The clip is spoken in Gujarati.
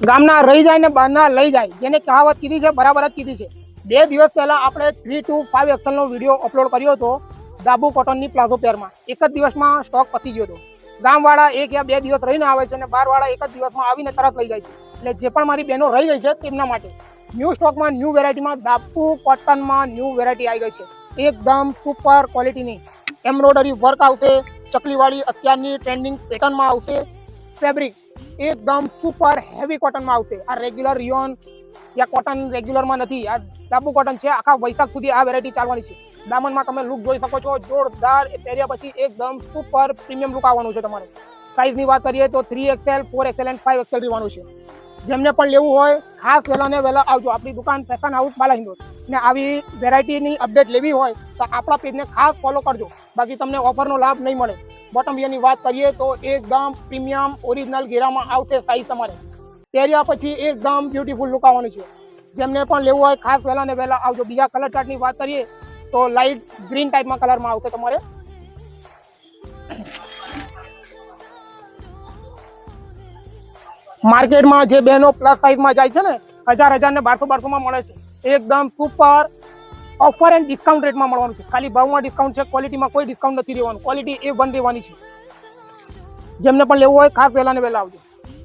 ગામના રહી જાય ને બહારના લઈ જાય, જેને કહાવત કીધી છે બરાબર જ કીધી છે. 2 દિવસ પહેલા આપણે 3 to 5 એક્સેલનો વિડીયો અપલોડ કર્યો હતો દાબુ કોટનની પ્લાઝો પેરમાં. એક જ દિવસમાં સ્ટોક પતી ગયો હતો. ગામવાળા 1 યા 2 દિવસ રહીને આવે છે અને બહારવાળા એક જ દિવસમાં આવીને તરત લઈ જાય છે. એટલે જે પણ મારી બહેનો રહી ગઈ છે તેમના માટે ન્યૂ સ્ટોકમાં ન્યૂ વેરાયટીમાં દાબુ કોટનમાં ન્યૂ વેરાયટી આવી ગઈ છે. એકદમ સુપર ક્વોલિટીની એમ્બ્રોઇડરી વર્ક આવશે, ચકલીવાળી અત્યારની ટ્રેન્ડિંગ પેટર્નમાં આવશે. ફેબ્રિક એકદમ સુપર હેવી કોટનમાં આવશે. આ રેગ્યુલર રિયોન યા કોટન રેગ્યુલરમાં નથી, આ દાબુ કોટન છે. આખા વૈશાખ સુધી આ વેરાયટી ચાલવાની છે. દામનમાં તમે લુક જોઈ શકો છો, જોરદાર. એ પહેર્યા પછી એકદમ સુપર પ્રીમિયમ લુક આવવાનું છે તમારે. સાઇઝની વાત કરીએ તો 3XL, 4XL એન્ડ 5XL રહેવાનું છે. જેમને પણ લેવું હોય ખાસ વહેલા ને વહેલા આવજો. આપણી દુકાન ફેશન હાઉસ બાલાહિંદોર. ને આવી વેરાયટીની અપડેટ લેવી હોય તો આપણા પેજને ખાસ ફોલો કરજો, બાકી તમને ઓફરનો લાભ નહીં મળે. બોટમ વિયરની વાત કરીએ તો એકદમ પ્રીમિયમ ઓરિજિનલ ઘેરામાં આવશે. સાઇઝ તમારે પહેર્યા પછી એકદમ બ્યુટીફુલ લુક આવવાનું છે. જેમને પણ લેવું હોય ખાસ વહેલા ને વહેલા આવજો. બીજા કલર ચાર્ટની વાત કરીએ તો લાઇટ ગ્રીન ટાઈપમાં કલરમાં આવશે તમારે. માર્કેટમાં જે બહેનો પ્લસ સાઇઝમાં જાય છે ને 1000 ને 1200 માં મળે છે. એકદમ સુપર ઓફર એન્ડ ડિસ્કાઉન્ટ રેટમાં મળવાનું છે. ખાલી ભાવમાં ડિસ્કાઉન્ટ છે, ક્વોલિટીમાં કોઈ ડિસ્કાઉન્ટ નથી રહેવાનું. ક્વોલિટી A1 રહેવાની છે. જેમને પણ લેવું હોય ખાસ વહેલા ને વહેલા આવજો.